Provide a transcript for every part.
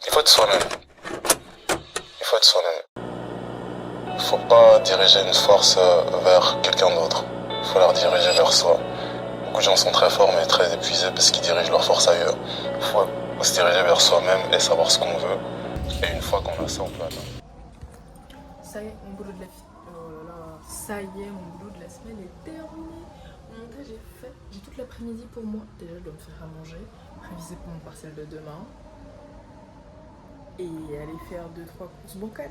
Il faut être soi-même. Il faut être soi-même. Il faut pas diriger une force vers quelqu'un d'autre. Il faut la rediriger vers soi. Beaucoup de gens sont très forts mais très épuisés parce qu'ils dirigent leur force ailleurs. Il faut se diriger vers soi-même et savoir ce qu'on veut. Et une fois qu'on a ça, on peut atteindre. Ça y est, mon boulot de la ça y est, mon boulot de la semaine est terminé. Mon montage est fait. J'ai toute l'après-midi pour moi. Déjà, je dois me faire à manger, réviser pour mon partiel de demain et aller faire 2-3 courses bancales.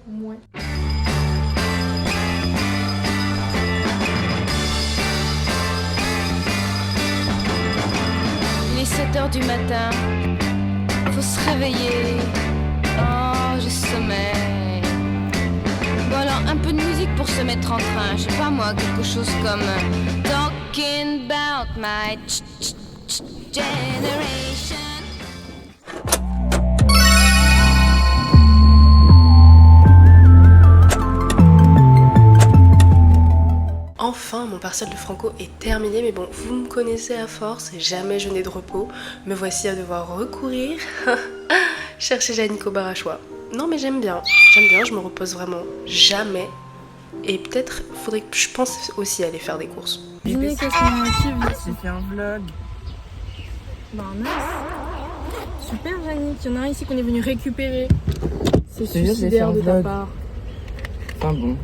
Ouais. Il est 7h du matin, faut se réveiller. Oh, j'ai sommeil. Bon alors, un peu de musique pour se mettre en train. Je sais pas moi, quelque chose comme Talking about my generation. Enfin, mon partiel de franco est terminé, mais bon, vous me connaissez à force, jamais je n'ai de repos. Me voici à devoir recourir chercher Jannick au bar à choix. Non mais j'aime bien, je me repose vraiment jamais. Et peut-être faudrait que je pense aussi aller faire des courses. Dis-moi qu'est-ce qu'on a suivi. J'ai fait un vlog. Bah nice. Super Jannick, il y en a un ici qu'on est venu récupérer. C'est C'est juste, j'ai fait suicidaire un de ta vlog. part. Enfin bon.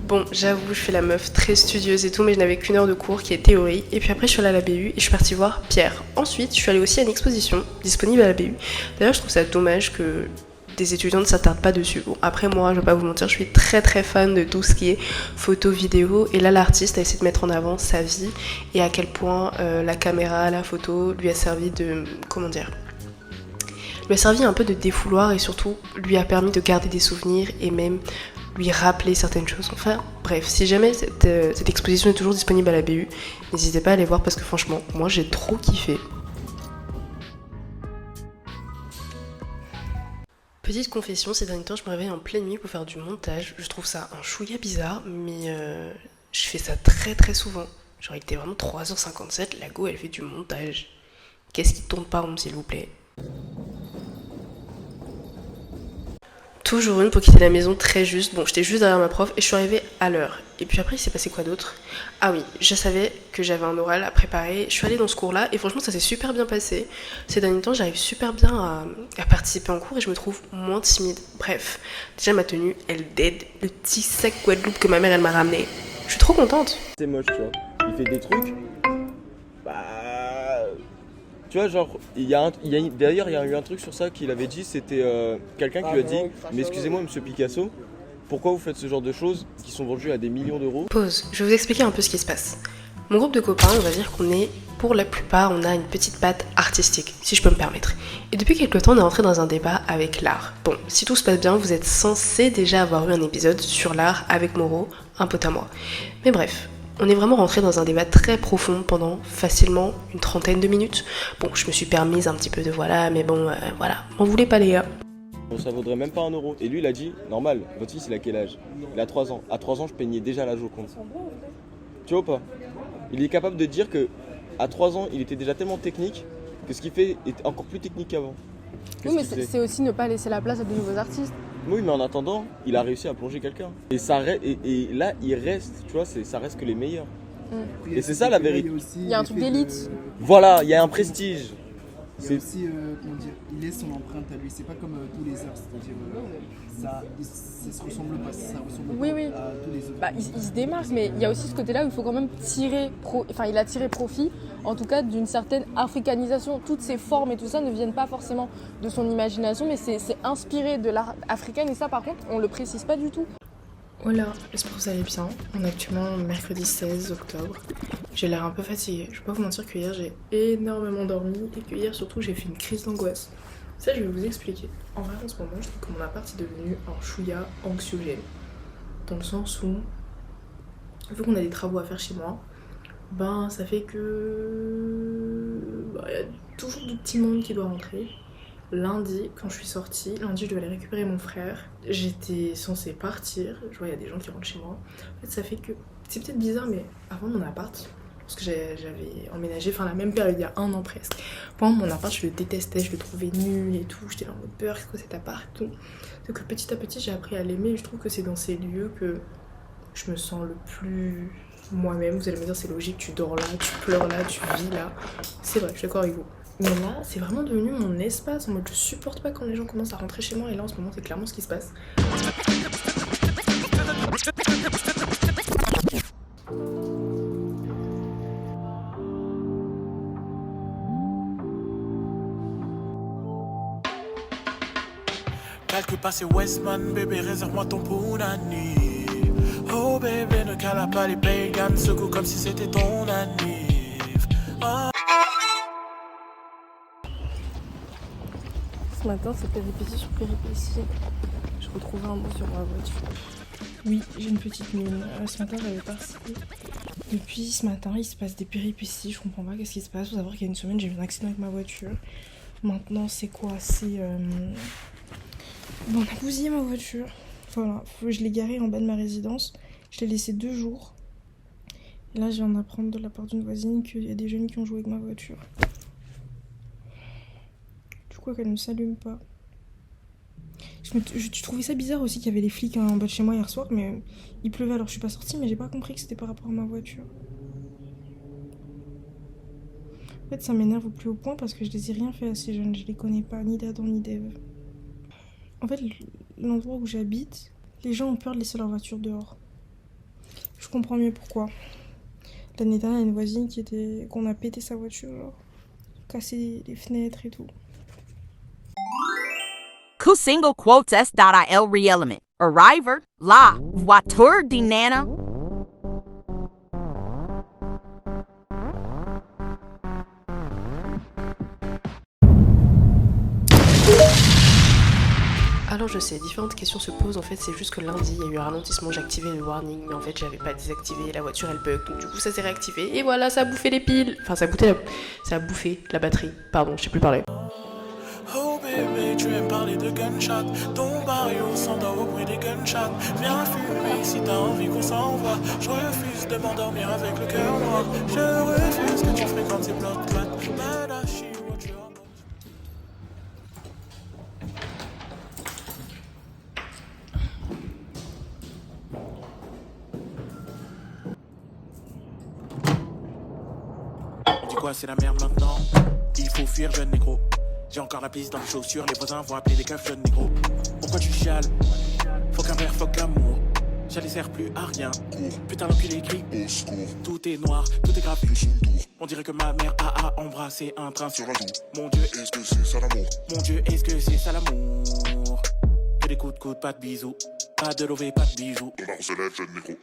Bon, j'avoue, je fais la meuf très studieuse et tout, mais je n'avais qu'une heure de cours qui est théorie. Et puis après, je suis allée à la BU et je suis partie voir Pierre. Ensuite, je suis allée aussi à une exposition disponible à la BU. D'ailleurs, je trouve ça dommage que des étudiants ne s'attardent pas dessus. Bon, après, moi, je vais pas vous mentir, je suis très très fan de tout ce qui est photo, vidéo. Et là, l'artiste a essayé de mettre en avant sa vie et à quel point la caméra, la photo lui a servi de. Comment dire ? Lui a servi un peu de défouloir et surtout lui a permis de garder des souvenirs et même lui rappeler certaines choses. Enfin, bref, si jamais cette exposition est toujours disponible à la BU, n'hésitez pas à aller voir parce que franchement, moi j'ai trop kiffé. Petite confession, ces derniers temps, je me réveille en pleine nuit pour faire du montage. Je trouve ça un chouïa bizarre, mais je fais ça très très souvent. Genre, il était vraiment 3h57, la go elle fait du montage. Qu'est-ce qui tourne pas rond, s'il vous plaît ? Toujours une pour quitter la maison très juste. Bon, j'étais juste derrière ma prof et je suis arrivée à l'heure. Et puis après, il s'est passé quoi d'autre ? Ah oui, je savais que j'avais un oral à préparer. Je suis allée dans ce cours-là et franchement, ça s'est super bien passé. Ces derniers temps, j'arrive super bien à participer en cours et je me trouve moins timide. Bref, déjà ma tenue, elle dead. Le petit sac Guadeloupe que ma mère, elle m'a ramené. Je suis trop contente. C'est moche, tu vois. Il fait des trucs. Bah. Tu vois, genre, d'ailleurs, il y a eu un truc sur ça qu'il avait dit. C'était quelqu'un qui lui a dit: mais excusez-moi, monsieur Picasso, pourquoi vous faites ce genre de choses qui sont vendues à des millions d'euros? Pause, je vais vous expliquer un peu ce qui se passe. Mon groupe de copains, on va dire qu'on est, pour la plupart, on a une petite patte artistique, si je peux me permettre. Et depuis quelques temps, on est entré dans un débat avec l'art. Bon, si tout se passe bien, vous êtes censé déjà avoir eu un épisode sur l'art avec Moreau, un pote à moi. Mais bref, on est vraiment rentré dans un débat très profond pendant facilement une trentaine de minutes. Bon, je me suis permise un petit peu de voilà, mais bon, voilà, m'en voulez pas les gars. Bon, ça vaudrait même pas 1 euro. Et lui, il a dit: normal, votre fils, il a quel âge? Il a 3 ans. À 3 ans, je peignais déjà la Joconde. Tu vois ou pas? Il est capable de dire que à 3 ans, il était déjà tellement technique que ce qu'il fait est encore plus technique qu'avant. Oui, mais c'est aussi ne pas laisser la place à de nouveaux artistes. Oui, mais en attendant, il a réussi à plonger quelqu'un. Et, et là, il reste, tu vois, ça reste que les meilleurs. Et c'est ça la vérité. Il y a un truc d'élite. Voilà, il y a un prestige. Il y a aussi, comment dire, il laisse son empreinte à lui. C'est pas comme tous les arts, c'est-à-dire ça se ressemble pas, ça ressemble Oui, pas oui. à tous les autres. Bah, il se démarque, mais il y a aussi ce côté-là où il faut quand même il a tiré profit, en tout cas d'une certaine africanisation. Toutes ces formes et tout ça ne viennent pas forcément de son imagination, mais c'est inspiré de l'art africain, et ça par contre, on le précise pas du tout. Voilà, j'espère que vous allez bien. On est actuellement mercredi 16 octobre. J'ai l'air un peu fatiguée. Je vais pas vous mentir que hier j'ai énormément dormi et que hier surtout j'ai fait une crise d'angoisse. Ça je vais vous expliquer. En vrai en ce moment je trouve que mon appart est devenu un chouïa anxiogène. Dans le sens où, vu qu'on a des travaux à faire chez moi, ben ça fait que... il y a toujours du petit monde qui doit rentrer. lundi, quand je suis sortie, lundi je devais aller récupérer mon frère. J'étais censée partir, je vois il y a des gens qui rentrent chez moi. En fait ça fait que, c'est peut-être bizarre mais avant mon appart, parce que j'avais emménagé, enfin la même période, il y a 1 an presque. Moi mon appart je le détestais, je le trouvais nul et tout, j'étais là en mode peur, c'est quoi cet appart et tout. Donc petit à petit j'ai appris à l'aimer et je trouve que c'est dans ces lieux que je me sens le plus moi-même. Vous allez me dire c'est logique, tu dors là, tu pleures là, tu vis là. C'est vrai, je suis d'accord avec vous. Mais là, c'est vraiment devenu mon espace. En mode, je supporte pas quand les gens commencent à rentrer chez moi. Et là, en ce moment, c'est clairement ce qui se passe. Quelque part c'est Westman, bébé, réserve-moi ton punani. Oh bébé, ne cala pas les pagans, secoue comme si c'était ton anniv. Oh. Ce matin, c'est péripétie sur péripétie. Je retrouvais un mot sur ma voiture. Oui, j'ai une petite mine. Ce matin, j'avais parti. Depuis ce matin, il se passe des péripéties. Je comprends pas qu'est-ce qui se passe. Faut savoir qu'il y a une semaine, j'ai eu un accident avec ma voiture. Maintenant, c'est quoi? C'est... Bon, on a bousillé ma voiture. Voilà, je l'ai garée en bas de ma résidence. Je l'ai laissée 2 jours. Et là, je viens d'apprendre de la part d'une voisine qu'il y a des jeunes qui ont joué avec ma voiture. Du coup, qu'elle ne s'allume pas. Je trouvais ça bizarre aussi qu'il y avait les flics en bas de chez moi hier soir, mais il pleuvait alors je suis pas sortie, mais j'ai pas compris que c'était par rapport à ma voiture. En fait, ça m'énerve au plus haut point parce que je les ai rien fait à ces jeunes. Je les connais pas, ni d'Adam ni d'Ève. En fait, l'endroit où j'habite, les gens ont peur de laisser leur voiture dehors. Je comprends mieux pourquoi. L'année dernière, il y a une voisine qu'on a pété sa voiture, genre, cassé les fenêtres et tout. Kusingo quotes .il re-element. Arriver, la voiture de Nana. Alors je sais, différentes questions se posent, en fait c'est juste que lundi il y a eu un ralentissement, j'ai activé le warning, mais en fait j'avais pas désactivé, la voiture elle bug, donc du coup ça s'est réactivé, et voilà, ça a bouffé les piles, enfin ça a bouffé la batterie, pardon, je sais plus parler. Oh bébé, tu aimes parler de gunshot. Ton barrio s'endort au bruit des gunshots. Viens fumer si t'as envie qu'on s'envoie. Je refuse de m'endormir avec le cœur noir. Je refuse que tu fréquentes ces blocs clottes. Madashi, watch your mouth. Dis quoi, c'est la merde maintenant. Il faut fuir, jeune négro. J'ai encore la piste dans les chaussures, les voisins vont appeler les keufs, jeune négro. Pourquoi tu chiales? Faut qu'un verre, faut qu'amour. Ça les sert plus à rien. Putain, l'enculé crie au secours. Tout est noir, tout est grave. On dirait que ma mère a embrassé un train sur la joue. Mon Dieu, est-ce que c'est ça l'amour? Mon Dieu, est-ce que c'est ça l'amour? Que des coups de coude, pas de bisous. Pas de lové, pas de bijoux. On va se lève, jeune négro.